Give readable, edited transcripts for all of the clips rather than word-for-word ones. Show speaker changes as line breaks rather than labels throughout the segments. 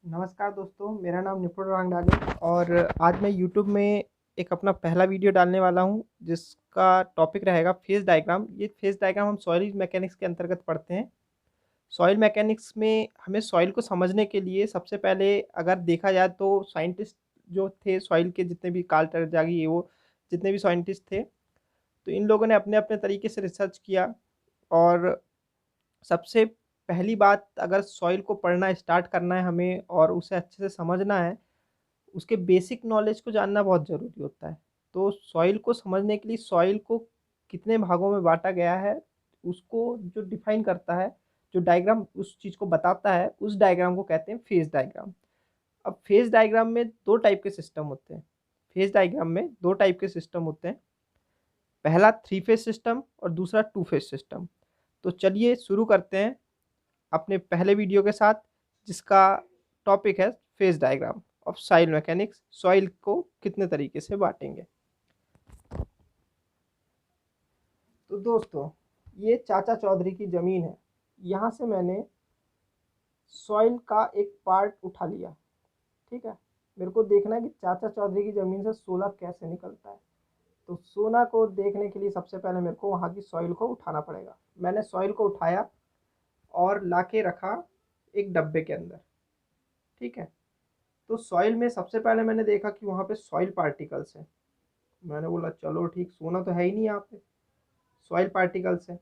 नमस्कार दोस्तों, मेरा नाम निपुण रांगडाले और आज मैं यूट्यूब में एक अपना पहला वीडियो डालने वाला हूँ, जिसका टॉपिक रहेगा फेज़ डायग्राम। ये फेज़ डायग्राम हम सॉइल मैकेनिक्स के अंतर्गत पढ़ते हैं। सॉइल मैकेनिक्स में हमें सॉइल को समझने के लिए सबसे पहले अगर देखा जाए तो साइंटिस्ट जो थे सॉइल के, जितने भी कार्ल टरज़ागी ये वो जितने भी साइंटिस्ट थे, तो इन लोगों ने अपने-अपने तरीके से रिसर्च किया। और सबसे पहली बात, अगर सॉइल को पढ़ना स्टार्ट करना है हमें और उसे अच्छे से समझना है, उसके बेसिक नॉलेज को जानना बहुत ज़रूरी होता है। तो सॉइल को समझने के लिए सॉइल को कितने भागों में बाँटा गया है, उसको जो डिफ़ाइन करता है, जो डायग्राम उस चीज़ को बताता है, उस डायग्राम को कहते हैं फेज़ डायग्राम। अब फेज़ डायग्राम में 2 टाइप के सिस्टम होते हैं। फेज़ डायग्राम में 2 टाइप के सिस्टम होते हैं। पहला 3 फेज़ सिस्टम और दूसरा 2 फेज़ सिस्टम। तो चलिए शुरू करते हैं अपने पहले वीडियो के साथ, जिसका टॉपिक है phase diagram of soil mechanics. Soil को कितने तरीके से बाँटेंगे। तो दोस्तों, ये चाचा चौधरी की ज़मीन है। यहाँ से मैंने सॉइल का एक पार्ट उठा लिया, ठीक है। मेरे को देखना है कि चाचा चौधरी की ज़मीन से सोना कैसे निकलता है। तो सोना को देखने के लिए सबसे पहले मेरे को वहाँ की सॉइल को उठाना पड़ेगा। मैंने सॉइल को उठाया और लाके रखा एक डब्बे के अंदर, ठीक है। तो सॉइल में सबसे पहले मैंने देखा कि वहाँ पे सॉइल पार्टिकल्स हैं। मैंने बोला चलो ठीक, सोना तो है ही नहीं यहाँ पे, सॉइल पार्टिकल्स हैं।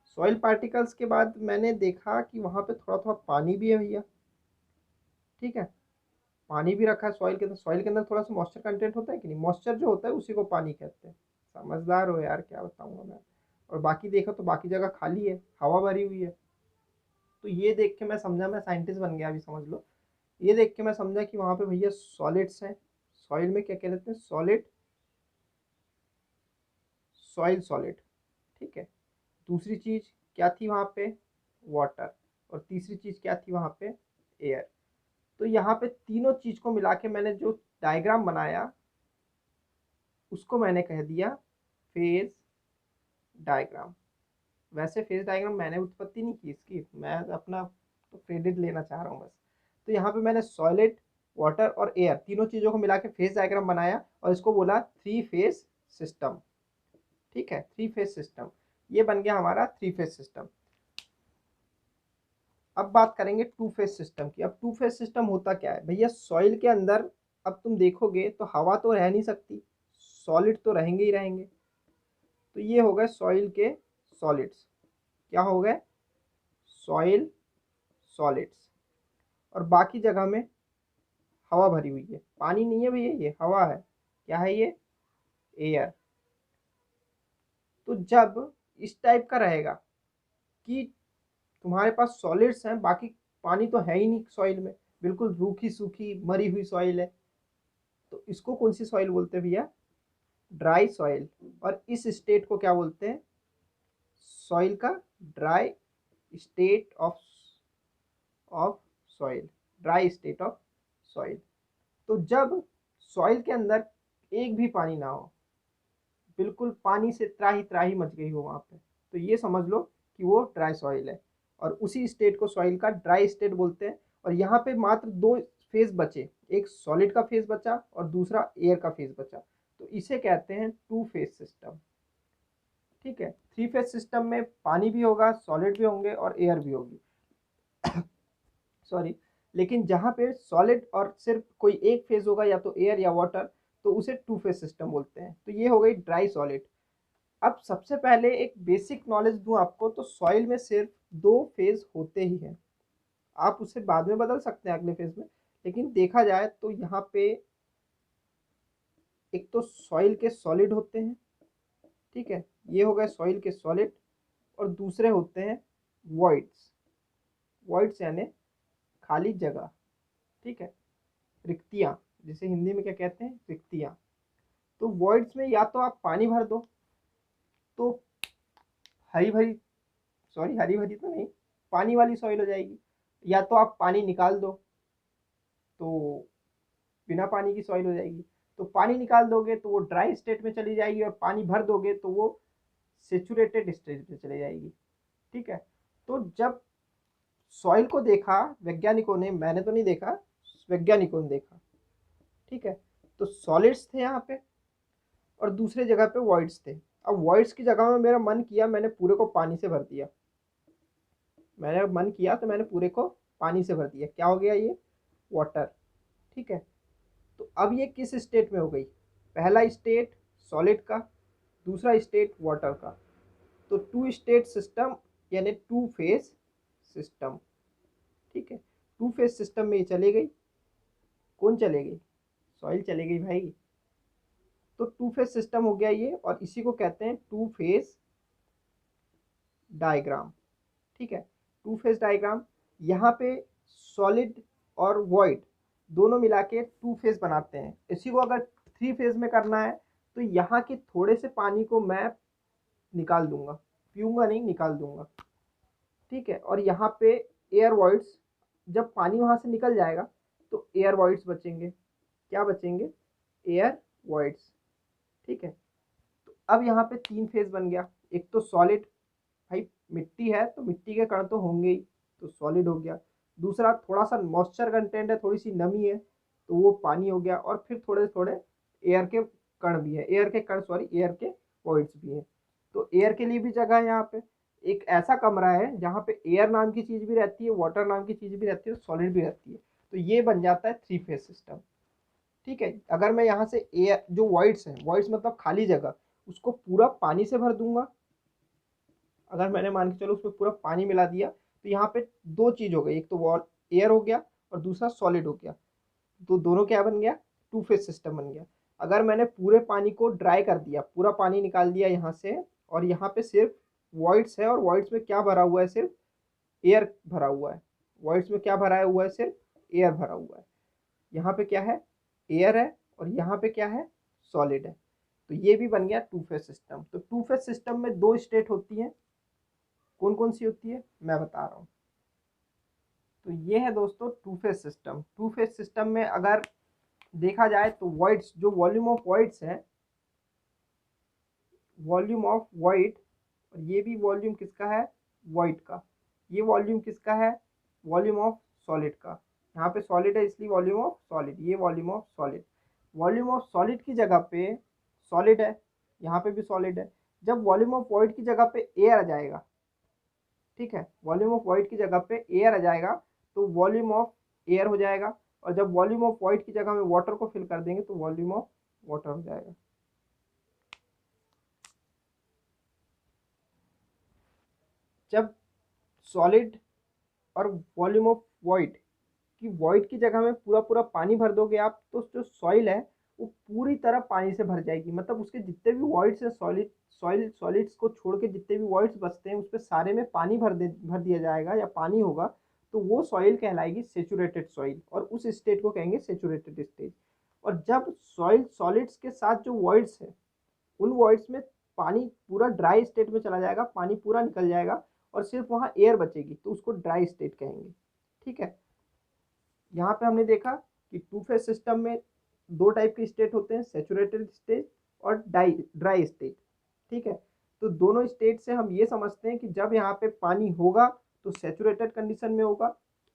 सॉइल पार्टिकल्स के बाद मैंने देखा कि वहाँ पे थोड़ा-थोड़ा पानी भी है भैया, ठीक है। पानी भी रखा है सॉइल के अंदर। सॉइल के अंदर थोड़ा-सा मॉइस्चर कंटेंट होता है कि नहीं? मॉइस्चर जो होता है उसी को पानी कहते हैं। समझदार हो यार, क्या बताऊँगा मैं। और बाकी देखा तो बाकी जगह खाली है, हवा भरी हुई है। तो ये देख के मैं समझा, मैं साइंटिस्ट बन गया अभी समझ लो। ये देख के मैं समझा कि वहाँ पे भैया सॉलिड्स हैं। सॉइल में क्या कहते हैं? सॉलिड, सॉइल सॉलिड, ठीक है। दूसरी चीज़ क्या थी वहाँ पे? वाटर। और तीसरी चीज़ क्या थी वहाँ पे? एयर। तो यहाँ पे तीनों चीज़ को मिला के मैंने जो डायग्राम बनाया, उसको मैंने कह दिया फेज़ डायग्राम। वैसे फेज़ डायग्राम मैंने उत्पत्ति नहीं की इसकी, मैं अपना तो क्रेडिट लेना चाह रहा हूँ बस। तो यहाँ पे मैंने सॉलिड, वाटर और एयर तीनों चीज़ों को मिला के फेज़ डायग्राम बनाया और इसको बोला 3 फेज़ सिस्टम, ठीक है। 3 फेज़ सिस्टम, ये बन गया हमारा 3 फेज़ सिस्टम। अब बात करेंगे 2 फेज़ सिस्टम की। अब 2 फेज़ सिस्टम होता क्या है भैया? सॉइल के अंदर अब तुम देखोगे तो हवा तो रह नहीं सकती, सॉलिड तो रहेंगे ही रहेंगे। तो ये हो गए सॉइल के सॉलिड्स। क्या हो गए? Soil solids. और बाकी जगह में हवा भरी हुई है, पानी नहीं है भैया, ये हवा है। क्या है ये? एयर। तो जब इस टाइप का रहेगा कि तुम्हारे पास सॉलिड्स हैं, बाकी पानी तो है ही नहीं सॉइल में, बिल्कुल रूखी सूखी मरी हुई सॉइल है, तो इसको कौन सी सॉइल बोलते हैं भैया? Dry soil. और इस स्टेट को क्या बोलते हैं? सॉइल का dry state of soil, dry state of soil. तो जब सॉइल के अंदर एक भी पानी ना हो, बिल्कुल पानी से त्राही त्राही मच गई हो वहाँ पे, तो ये समझ लो कि वो ड्राई सॉइल है। और उसी स्टेट को सॉइल का ड्राई स्टेट बोलते हैं। और यहाँ पे मात्र दो फेज बचे, एक सॉलिड का फेज बचा और दूसरा एयर का फेज बचा, तो इसे कहते हैं 2 फेज सिस्टम, ठीक है। 3 फेज सिस्टम में पानी भी होगा, सॉलिड भी होंगे और एयर भी होगी, सॉरी। लेकिन जहाँ पे सॉलिड और सिर्फ कोई एक फेज होगा, या तो एयर या वाटर, तो उसे 2 फेज सिस्टम बोलते हैं। तो ये हो गई ड्राई सॉलिड। अब सबसे पहले एक बेसिक नॉलेज दूं आपको, तो सॉइल में सिर्फ 2 फेज होते ही हैं। आप उसे बाद में बदल सकते हैं अगले फेज में, लेकिन देखा जाए तो यहाँ पे एक तो सॉइल के सॉलिड होते हैं, ठीक है। ये हो गए सॉइल के सॉलिड। और दूसरे होते हैं वॉइड्स। वॉइड्स यानी खाली जगह, ठीक है, रिक्तियाँ, जिसे हिंदी में क्या कहते हैं? रिक्तियाँ। तो वॉइड्स में या तो आप पानी भर दो तो हरी भरी, सॉरी हरी भरी तो नहीं, पानी वाली सॉइल हो जाएगी, या तो आप पानी निकाल दो तो बिना पानी की सॉइल हो जाएगी। तो पानी निकाल दोगे तो वो ड्राई स्टेट में चली जाएगी, और पानी भर दोगे तो वो सेचुरेटेड स्टेट में चली जाएगी, ठीक है। तो जब सॉइल को देखा वैज्ञानिकों ने, मैंने तो नहीं देखा, वैज्ञानिकों ने देखा। ठीक है, तो सॉलिड्स थे यहाँ पे और दूसरे जगह पे वॉइड्स थे। अब वॉइड्स की जगह में मेरा मन किया, मैंने पूरे को पानी से भर दिया। मैंने मन किया तो मैंने पूरे को पानी से भर दिया। क्या हो गया ये? वाटर। ठीक है, तो अब ये किस स्टेट में हो गई? पहला स्टेट सॉलिड का, दूसरा स्टेट वाटर का। तो टू स्टेट सिस्टम यानी टू फेज सिस्टम। ठीक है, टू फेज सिस्टम में ये चले गई। कौन चले गई? सॉइल चले गई भाई। तो टू फेज सिस्टम हो गया ये, और इसी को कहते हैं टू फेज डायग्राम। ठीक है, टू फेज डायग्राम। यहाँ पे सॉलिड और वॉइड दोनों मिला के टू फेज बनाते हैं। इसी को अगर थ्री फेज में करना है तो यहाँ के थोड़े से पानी को मैं निकाल दूंगा, पीऊंगा नहीं, निकाल दूंगा। ठीक है, और यहाँ पे एयर वॉइड्स, जब पानी वहाँ से निकल जाएगा तो एयर वॉइड्स बचेंगे। क्या बचेंगे? Air voids. ठीक है, तो अब यहाँ पे तीन फेज बन गया। एक तो सॉलिड, भाई मिट्टी है तो मिट्टी के कण तो होंगे ही, तो सॉलिड हो गया। दूसरा थोड़ा सा मॉइस्चर कंटेंट है, थोड़ी सी नमी है, तो वो पानी हो गया। और फिर थोड़े थोड़े एयर के कण भी है, एयर के कण सॉरी एयर के वॉइड्स भी हैं। तो एयर के लिए भी जगह है यहाँ पे। एक ऐसा कमरा है जहाँ पे एयर नाम की चीज़ भी रहती है, वाटर नाम की चीज़ भी रहती है, सॉलिड भी रहती है। तो ये बन जाता है थ्री फेज सिस्टम। ठीक है, अगर मैं यहाँ से एयर जो वॉइड्स हैं, वॉइड्स मतलब खाली जगह, उसको पूरा पानी से भर दूंगा। अगर मैंने मान के चलो उसमें पूरा पानी मिला दिया तो यहाँ पे दो चीज़ हो गई, एक तो वॉल एयर हो गया और दूसरा सॉलिड हो गया। तो दोनों क्या बन गया? टू फेज सिस्टम बन गया। अगर मैंने पूरे पानी को ड्राई कर दिया, पूरा पानी निकाल दिया यहाँ से, और यहाँ पे सिर्फ वॉइड्स है, और वॉइड्स में क्या भरा हुआ है? सिर्फ एयर भरा हुआ है। वॉइड्स में क्या भरा हुआ है? सिर्फ एयर भरा हुआ है। यहाँ पे क्या है? एयर है, और यहाँ पे क्या है? सॉलिड है। तो ये भी बन गया टू फेज सिस्टम। तो टू फेज सिस्टम में दो स्टेट होती हैं। कौन कौन सी होती है मैं बता रहा हूँ। तो ये है दोस्तों two phase system. Two phase system में अगर देखा जाए तो वॉइड्स, जो वॉल्यूम ऑफ वॉइड्स है, वॉल्यूम ऑफ वॉइड, और ये भी वॉल्यूम किसका है? वॉइड का। ये वॉल्यूम किसका है? वॉल्यूम ऑफ सॉलिड का। यहाँ पे सॉलिड है इसलिए वॉल्यूम ऑफ सॉलिड, ये volume of solid. Volume of solid की जगह पे सॉलिड है, यहाँ पे भी सॉलिड है। जब वॉल्यूम ऑफ वॉइड की जगह पे एयर आ जाएगा, ठीक है, वॉल्यूम ऑफ वॉइड की जगह पे एयर आ जाएगा, तो वॉल्यूम ऑफ एयर हो जाएगा। और जब वॉल्यूम ऑफ वॉइड की जगह में वाटर को फिल कर देंगे तो वॉल्यूम ऑफ वाटर हो जाएगा। जब सॉलिड और वॉल्यूम ऑफ वॉइड कि वॉइड की जगह में पूरा पूरा पानी भर दोगे आप, तो जो सॉइल है वो पूरी तरह पानी से भर जाएगी। मतलब उसके जितने भी वॉइड्स है, सॉलिड्स को छोड़ के जितने भी वॉइड्स बचते हैं, उस पर सारे में पानी भर दिया जाएगा या पानी होगा। तो वो सॉइल कहलाएगी सेचुरेटेड सॉइल, और उस स्टेट को कहेंगे सेचुरेटेड स्टेट। और जब सॉइल सॉलिड्स के साथ जो वॉइड्स है, उन वॉइड्स में पानी पूरा ड्राई स्टेट में चला जाएगा, पानी पूरा निकल जाएगा और सिर्फ वहाँ एयर बचेगी, तो उसको ड्राई स्टेट कहेंगे। ठीक है, यहाँ पे हमने देखा कि टू फेज सिस्टम में दो टाइप के स्टेट होते हैं, सेचुरेटेड स्टेट और ड्राई स्टेट। ठीक है, तो दोनों स्टेट से हम ये समझते हैं कि जब यहाँ पे पानी होगा तो सेचुरेटेड कंडीशन में होगा,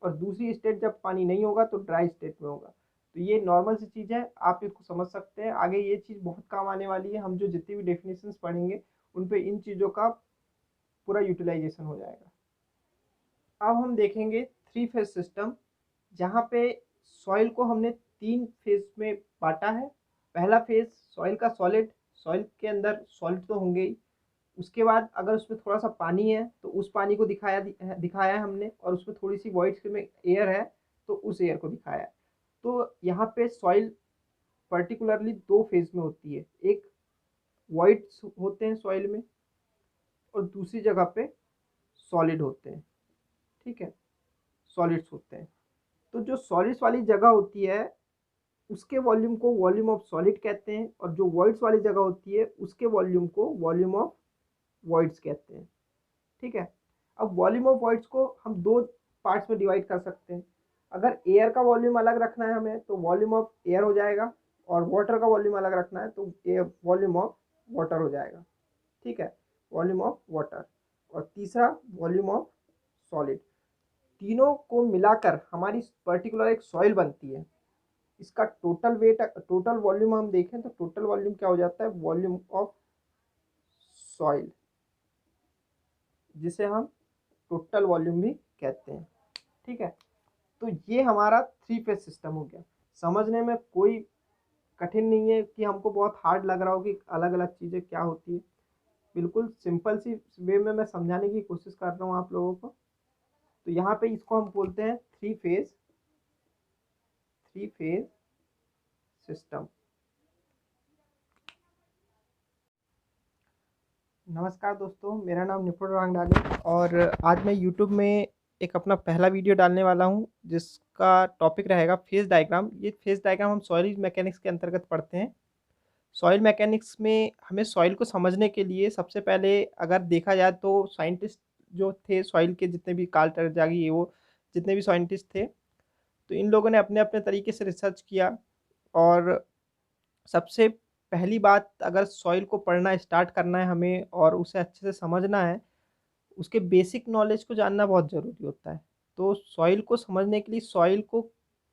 और दूसरी स्टेट जब पानी नहीं होगा तो ड्राई स्टेट में होगा। तो ये नॉर्मल सी चीज़ है, आप इसको समझ सकते हैं। आगे ये चीज़ बहुत काम आने वाली है, हम जो जितनी भी डेफिनेशंस पढ़ेंगे उन पे इन चीज़ों का पूरा यूटिलाइजेशन हो जाएगा। अब हम देखेंगे थ्री फेज सिस्टम, जहाँ पे सॉइल को हमने तीन फेज में बांटा है। पहला फेज सॉइल का सॉलिड, सॉइल के अंदर सॉलिड तो होंगे ही। उसके बाद अगर उसमें थोड़ा सा पानी है तो उस पानी को दिखाया है हमने, और उसमें थोड़ी सी वॉइड में एयर है तो उस एयर को दिखाया है। तो यहाँ पे सॉइल पर्टिकुलरली दो फेज में होती है, एक वॉइड्स होते हैं सॉइल में और दूसरी जगह पे सॉलिड होते हैं। ठीक है, सॉलिड्स होते हैं। तो जो सॉलिड्स वाली जगह होती है उसके वॉल्यूम को वॉल्यूम ऑफ सॉलिड कहते हैं, और जो वॉइड्स वाली जगह होती है उसके वॉल्यूम को वॉल्यूम ऑफ वॉइड्स कहते हैं। ठीक है, अब वॉल्यूम ऑफ वॉइड्स को हम दो पार्ट्स में डिवाइड कर सकते हैं। अगर एयर का वॉल्यूम अलग रखना है हमें तो वॉल्यूम ऑफ एयर हो जाएगा, और वाटर का वॉल्यूम अलग रखना है तो वॉल्यूम ऑफ वाटर हो जाएगा। ठीक है, वॉल्यूम ऑफ वाटर। और तीसरा वॉल्यूम ऑफ सॉलिड। तीनों को मिलाकर हमारी पर्टिकुलर एक सॉइल बनती है। इसका टोटल वेट, टोटल वॉल्यूम हम देखें तो टोटल वॉल्यूम क्या हो जाता है, वॉल्यूम ऑफ सॉइल, जिसे हम टोटल वॉल्यूम भी कहते हैं। ठीक है, तो ये हमारा थ्री फेज सिस्टम हो गया। समझने में कोई कठिन नहीं है कि हमको बहुत हार्ड लग रहा हो कि अलग अलग चीज़ें क्या होती है। बिल्कुल सिंपल सी वे में मैं समझाने की कोशिश कर रहा हूँ आप लोगों को। तो यहाँ पे इसको हम बोलते हैं थ्री फेज सिस्टम। नमस्कार दोस्तों, मेरा नाम निपुण रांगडानी और आज मैं यूट्यूब में एक अपना पहला वीडियो डालने वाला हूँ, जिसका टॉपिक रहेगा फेज डायग्राम। ये फेज डायग्राम हम सॉइल मैकेनिक्स के अंतर्गत पढ़ते हैं। सॉइल मैकेनिक्स में हमें सॉइल को समझने के लिए सबसे पहले अगर देखा जाए तो साइंटिस्ट जो थे सॉइल के, जितने भी कार्ल टरज़ागी ये वो जितने भी साइंटिस्ट थे, तो इन लोगों ने अपने अपने तरीके से रिसर्च किया। और सबसे पहली बात, अगर सॉइल को पढ़ना स्टार्ट करना है हमें और उसे अच्छे से समझना है, उसके बेसिक नॉलेज को जानना बहुत ज़रूरी होता है। तो सॉइल को समझने के लिए सॉइल को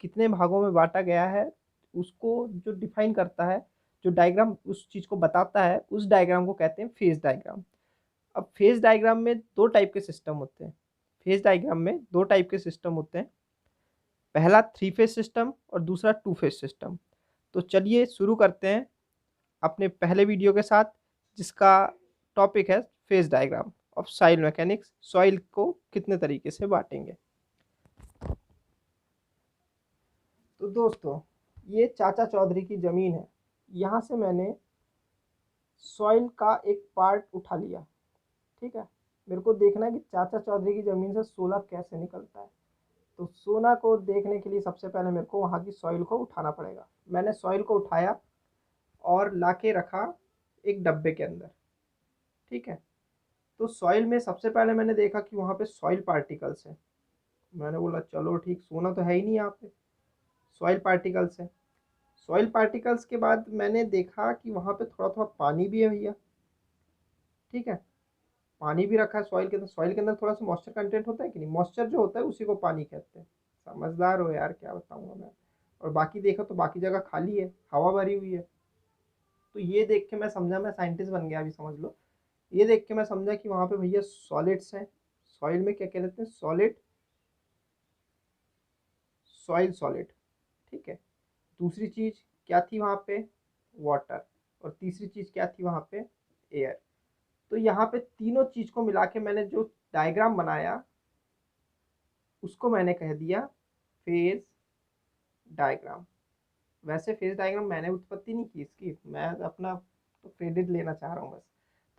कितने भागों में बांटा गया है, उसको जो डिफाइन करता है, जो डायग्राम उस चीज़ को बताता है, उस डायग्राम को कहते हैं फेज डायग्राम। अब फेज डायग्राम में दो टाइप के सिस्टम होते हैं। फेज डायग्राम में दो टाइप के सिस्टम होते हैं, पहला थ्री फेज सिस्टम और दूसरा टू फेज सिस्टम। तो चलिए शुरू करते हैं अपने पहले वीडियो के साथ, जिसका टॉपिक है phase diagram of soil mechanics. Soil को कितने तरीके से बांटेंगे। तो दोस्तों, ये चाचा चौधरी की ज़मीन है। यहाँ से मैंने सॉइल का एक पार्ट उठा लिया। ठीक है, मेरे को देखना है कि चाचा चौधरी की ज़मीन से सोना कैसे निकलता है। तो सोना को देखने के लिए सबसे पहले मेरे को वहाँ की सॉइल को उठाना पड़ेगा। मैंने सॉइल को उठाया और लाके रखा एक डब्बे के अंदर। ठीक है, तो सॉइल में सबसे पहले मैंने देखा कि वहाँ पे सॉइल पार्टिकल्स हैं। मैंने बोला चलो ठीक, सोना तो है ही नहीं यहाँ पे, सॉइल पार्टिकल्स है। सॉइल पार्टिकल्स के बाद मैंने देखा कि वहाँ पे थोड़ा थोड़ा पानी भी है भैया। ठीक है, पानी भी रखा है सॉइल के अंदर। सॉइल के अंदर थोड़ा सा मॉइस्चर कंटेंट होता है कि नहीं, मॉइस्चर जो होता है उसी को पानी कहते हैं। समझदार हो यार, क्या बताऊँगा मैं। और बाकी देखा तो बाकी जगह खाली है, हवा भरी हुई है। तो ये देख के मैं समझा, मैं साइंटिस्ट बन गया अभी, समझ लो। ये देख के मैं समझा कि वहाँ पे भैया सॉलिड्स हैं। सॉइल में क्या कहते हैं, सॉलिड, सॉइल सॉलिड। ठीक है, दूसरी चीज़ क्या थी वहाँ पे, वाटर। और तीसरी चीज़ क्या थी वहाँ पे, एयर। तो यहाँ पे तीनों चीज़ को मिला के मैंने जो डायग्राम बनाया, उसको मैंने कह दिया फेज डायग्राम। वैसे फेज डायग्राम मैंने उत्पत्ति नहीं की इसकी, मैं अपना तो क्रेडिट लेना चाह रहा हूँ बस।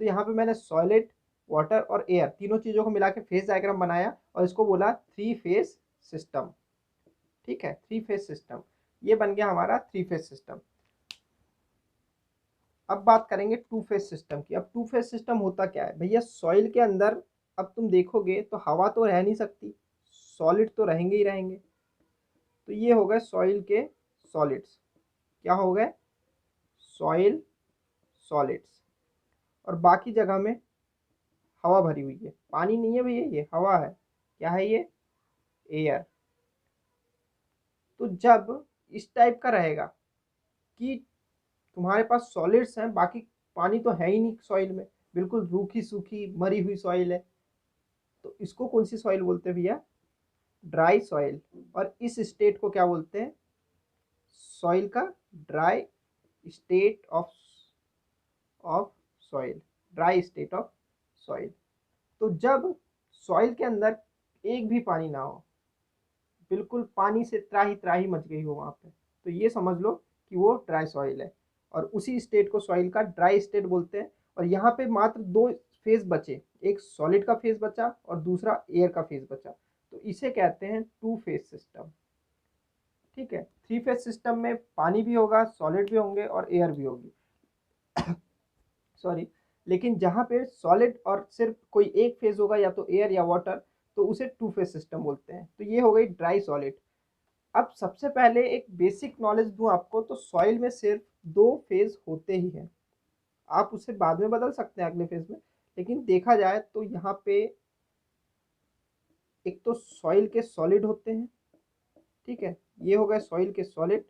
तो यहाँ पे मैंने सॉलिड, वाटर और एयर तीनों चीज़ों को मिला के फेज डायग्राम बनाया और इसको बोला थ्री फेज सिस्टम। ठीक है, थ्री फेज सिस्टम, ये बन गया हमारा थ्री फेज सिस्टम। अब बात करेंगे टू फेज सिस्टम की। अब टू फेज सिस्टम होता क्या है भैया, सॉइल के अंदर अब तुम देखोगे तो हवा तो रह नहीं सकती, सॉलिड तो रहेंगे ही रहेंगे। तो ये हो गए सॉइल के सॉलिड्स। क्या हो गए, सॉइल सॉलिड्स। और बाकी जगह में हवा भरी हुई है, पानी नहीं है भैया, ये हवा है। क्या है ये, एयर। तो जब इस टाइप का रहेगा कि तुम्हारे पास सॉलिड्स हैं, बाकी पानी तो है ही नहीं सॉइल में, बिल्कुल रूखी सूखी मरी हुई सॉइल है, तो इसको कौन सी सॉइल बोलते हैं भैया, ड्राई सॉइल। और इस स्टेट को क्या बोलते हैं, सॉइल का dry state of of soil, dry state of soil. तो जब सॉइल के अंदर एक भी पानी ना हो, बिल्कुल पानी से त्राही त्राही मच गई हो वहाँ पे, तो ये समझ लो कि वो ड्राई सॉइल है। और उसी स्टेट को सॉइल का ड्राई स्टेट बोलते हैं। और यहाँ पे मात्र दो फेज बचे, एक सॉलिड का फेज बचा और दूसरा एयर का फेज बचा, तो इसे कहते हैं टू फेज सिस्टम। ठीक है, थ्री फेज सिस्टम में पानी भी होगा, सॉलिड भी होंगे और एयर भी होगी। सॉरी, लेकिन जहाँ पे सॉलिड और सिर्फ कोई एक फेज होगा, या तो एयर या वाटर, तो उसे टू फेज सिस्टम बोलते हैं। तो ये हो गई ड्राई सॉलिड। अब सबसे पहले एक बेसिक नॉलेज दूं आपको, तो सॉइल में सिर्फ दो फेज होते ही हैं। आप उसे बाद में बदल सकते हैं अगले फेज में, लेकिन देखा जाए तो यहाँ पे एक तो सॉइल के सॉलिड होते हैं, ठीक है, ये हो गए सॉइल के सॉलिड,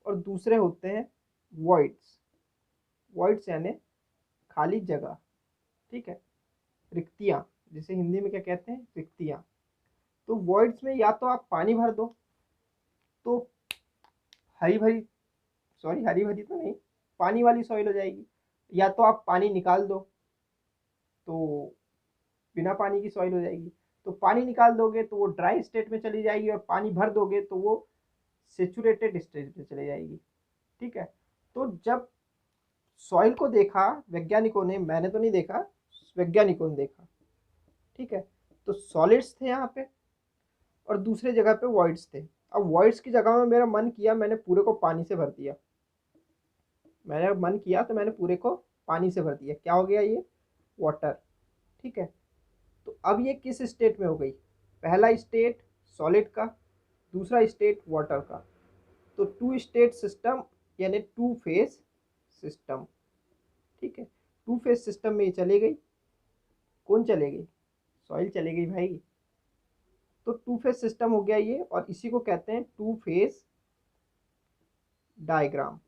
और दूसरे होते हैं वॉइड्स। वॉइड्स यानी खाली जगह, ठीक है, रिक्तियाँ, जिसे हिंदी में क्या कहते हैं, रिक्तियाँ। तो वॉइड्स में या तो आप पानी भर दो तो हरी भरी, सॉरी हरी भरी तो नहीं, पानी वाली सॉइल हो जाएगी, या तो आप पानी निकाल दो तो बिना पानी की सॉइल हो जाएगी। तो पानी निकाल दोगे तो वो ड्राई स्टेट में चली जाएगी, और पानी भर दोगे तो वो सेचुरेटेड स्टेट में चली जाएगी, ठीक है। तो जब सॉइल को देखा वैज्ञानिकों ने, मैंने तो नहीं देखा, वैज्ञानिकों ने देखा, ठीक है, तो सॉलिड्स थे यहाँ पे और दूसरे जगह पे वॉइड्स थे। अब वॉइड्स की जगह में मेरा मन किया, मैंने पूरे को पानी से भर दिया, मैंने मन किया तो मैंने पूरे को पानी से भर दिया, क्या हो गया ये, वाटर, ठीक है। तो अब ये किस स्टेट में हो गई, पहला स्टेट सॉलिड का, दूसरा स्टेट वाटर का। तो टू स्टेट सिस्टम यानी टू फेज सिस्टम, ठीक है। टू फेज सिस्टम में ये चले गई, कौन चले गई, सॉइल चले गई भाई। तो टू फेज सिस्टम हो गया ये, और इसी को कहते हैं टू फेज डायग्राम,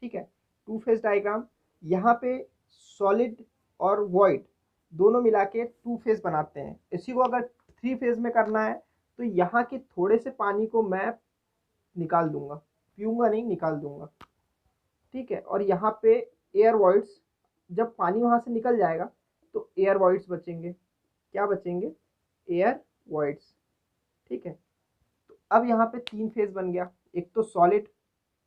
ठीक है। टू फेज डायग्राम, यहाँ पे सॉलिड और वॉइड दोनों मिला के टू फेज बनाते हैं। इसी को अगर थ्री फेज में करना है तो यहाँ के थोड़े से पानी को मैं निकाल दूंगा, पीऊंगा नहीं, निकाल दूंगा, ठीक है। और यहाँ पे एयर वॉइड्स, जब पानी वहाँ से निकल जाएगा तो एयर वॉइड्स बचेंगे, क्या बचेंगे, एयर वॉइड्स, ठीक है। तो अब यहाँ पे तीन फेज बन गया, एक तो सॉलिड,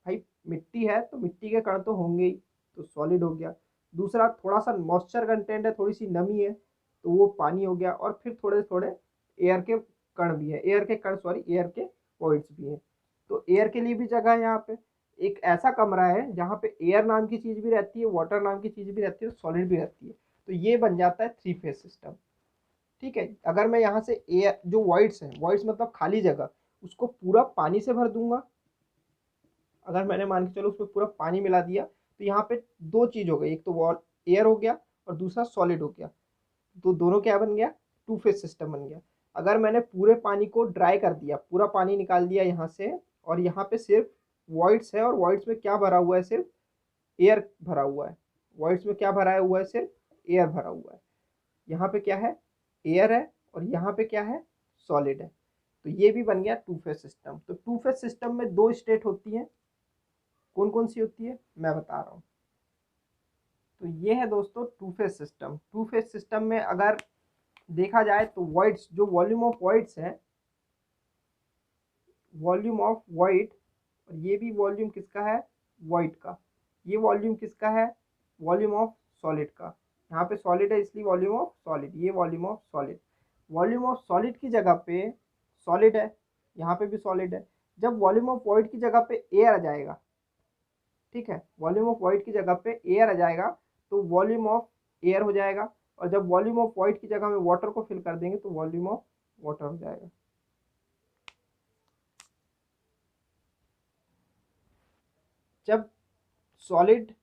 भाई मिट्टी है तो मिट्टी के कण तो होंगे ही, तो सॉलिड हो गया। दूसरा थोड़ा सा मॉइस्चर कंटेंट है, थोड़ी सी नमी है, तो वो पानी हो गया। और फिर थोड़े थोड़े एयर के कण भी है, एयर के कण सॉरी एयर के वॉइड्स भी हैं। तो एयर के लिए भी जगह है यहाँ पे, एक ऐसा कमरा है जहाँ पे एयर नाम की चीज़ भी रहती है, वाटर नाम की चीज़ भी रहती है, सॉलिड भी रहती है। तो ये बन जाता है थ्री फेज सिस्टम, ठीक है। अगर मैं यहाँ से एयर जो वॉइड्स है, वॉइड्स मतलब खाली जगह, उसको पूरा पानी से भर दूंगा, अगर मैंने मान के चलो उसमें पूरा पानी मिला दिया, तो यहाँ पे दो चीज़ हो गई, एक तो वॉल एयर हो गया और दूसरा सॉलिड हो गया। तो दोनों क्या बन गया, टू फेज सिस्टम बन गया। अगर मैंने पूरे पानी को ड्राई कर दिया, पूरा पानी निकाल दिया यहाँ से, और यहाँ पे सिर्फ वॉइड्स है, और वॉइड्स में क्या भरा हुआ है, सिर्फ एयर भरा हुआ है। वॉइड्स में क्या भरा हुआ है, सिर्फ एयर भरा हुआ है। यहाँ पे क्या है, एयर है, और यहाँ पे क्या है, सॉलिड है। तो ये भी बन गया टू फेज सिस्टम। तो टू फेज सिस्टम में दो स्टेट होती हैं, कौन कौन सी होती है मैं बता रहा हूँ। तो ये है दोस्तों two phase system. Two phase system में अगर देखा जाए तो वॉइड्स, जो वॉल्यूम ऑफ वॉइड्स है, वॉल्यूम ऑफ वॉइड, और ये भी वॉल्यूम किसका है, वॉइड का। ये वॉल्यूम किसका है, वॉल्यूम ऑफ सॉलिड का। यहाँ पे सॉलिड है इसलिए वॉल्यूम ऑफ सॉलिड, ये volume of solid. Volume of solid की जगह पे सॉलिड है, यहाँ पे भी सॉलिड है। जब वॉल्यूम ऑफ वॉइड की जगह पे एयर आ जाएगा, ठीक है, वॉल्यूम ऑफ वाइट की जगह पे एयर आ जाएगा, तो वॉल्यूम ऑफ एयर हो जाएगा। और जब वॉल्यूम ऑफ वाइट की जगह में वाटर को फिल कर देंगे तो वॉल्यूम ऑफ वाटर हो जाएगा। जब सॉलिड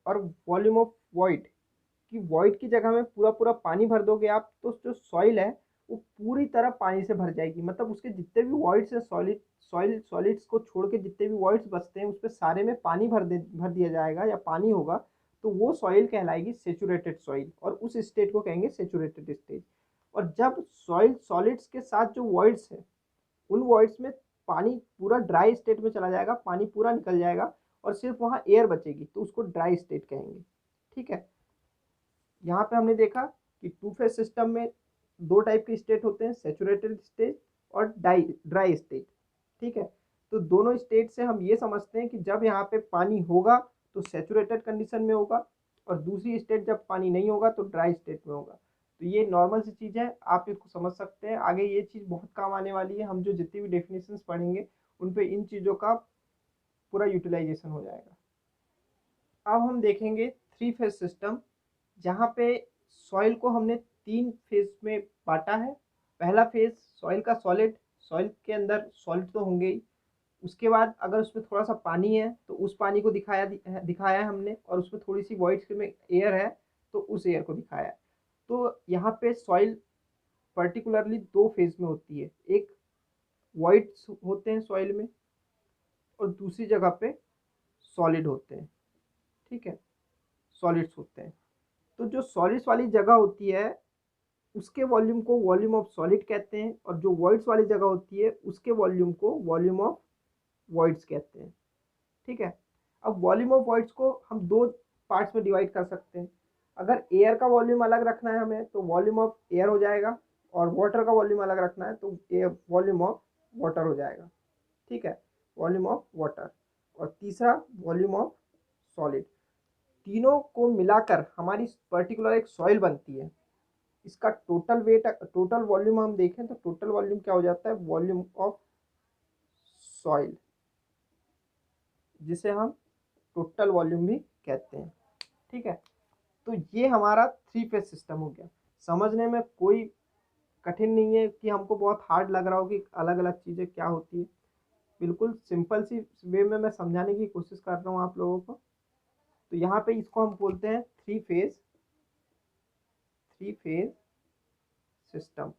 और वॉल्यूम ऑफ वॉइड की जगह में पूरा पूरा पानी भर दोगे आप, तो जो सॉइल है वो पूरी तरह पानी से भर जाएगी। मतलब उसके जितने भी वॉइड्स है, सॉलिड्स को छोड़ के जितने भी वॉइड्स बचते हैं, उस पर सारे में पानी भर दिया जाएगा या पानी होगा। तो वो सॉइल कहलाएगी सेचुरेटेड सॉइल, और उस स्टेट को कहेंगे सेचुरेटेड स्टेट। और जब सॉइल सॉलिड्स के साथ जो वॉइड्स है, उन वॉइड्स में पानी पूरा ड्राई स्टेट में चला जाएगा, पानी पूरा निकल जाएगा, और सिर्फ वहाँ एयर बचेगी, तो उसको ड्राई स्टेट कहेंगे, ठीक है। यहाँ पे हमने देखा कि टू फेज सिस्टम में दो टाइप के स्टेट होते हैं, सेचुरेटेड स्टेट और ड्राई स्टेट, ठीक है। तो दोनों स्टेट से हम ये समझते हैं कि जब यहाँ पे पानी होगा तो सेचुरेटेड कंडीशन में होगा, और दूसरी स्टेट जब पानी नहीं होगा तो ड्राई स्टेट में होगा। तो ये नॉर्मल सी चीज़ है, आप इसको समझ सकते हैं। आगे ये चीज़ बहुत काम आने वाली है, हम जो जितनी भी डेफिनेशंस पढ़ेंगे उन पे इन चीज़ों का पूरा यूटिलाइजेशन हो जाएगा। अब हम देखेंगे थ्री फेज सिस्टम, जहाँ पे सॉइल को हमने तीन फेज में बांटा है। पहला फेज सॉइल का सॉलिड, सॉइल के अंदर सॉलिड तो होंगे ही, उसके बाद अगर उसमें थोड़ा सा पानी है तो उस पानी को दिखाया है हमने, और उसमें थोड़ी सी वॉइड में एयर है तो उस एयर को दिखाया है। तो यहाँ पे सॉइल पर्टिकुलरली दो फेज में होती है, एक वॉइड्स होते हैं सॉइल में और दूसरी जगह पे सॉलिड होते हैं। ठीक है, सॉलिड्स होते हैं। तो जो सॉलिड्स वाली जगह होती है उसके वॉल्यूम को वॉल्यूम ऑफ सॉलिड कहते हैं, और जो वॉइड्स वाली जगह होती है उसके वॉल्यूम को वॉल्यूम ऑफ वॉइड्स कहते हैं। ठीक है, अब वॉल्यूम ऑफ वॉइड्स को हम दो पार्ट्स में डिवाइड कर सकते हैं। अगर एयर का वॉल्यूम अलग रखना है हमें तो वॉल्यूम ऑफ एयर हो जाएगा, और वाटर का वॉल्यूम अलग रखना है तो वॉल्यूम ऑफ वाटर हो जाएगा। ठीक है, वॉल्यूम ऑफ वाटर। और तीसरा वॉल्यूम ऑफ सॉलिड। तीनों को मिलाकर हमारी पर्टिकुलर एक सॉइल बनती है। इसका टोटल वेट, टोटल वॉल्यूम हम देखें तो टोटल वॉल्यूम क्या हो जाता है, वॉल्यूम ऑफ सॉइल, जिसे हम टोटल वॉल्यूम भी कहते हैं। ठीक है, तो ये हमारा थ्री फेज सिस्टम हो गया। समझने में कोई कठिन नहीं है कि हमको बहुत हार्ड लग रहा हो कि अलग अलग चीज़ें क्या होती है। बिल्कुल सिंपल सी वे में मैं समझाने की कोशिश कर रहा हूँ आप लोगों को। तो यहाँ पे इसको हम बोलते हैं थ्री फेज सिस्टम।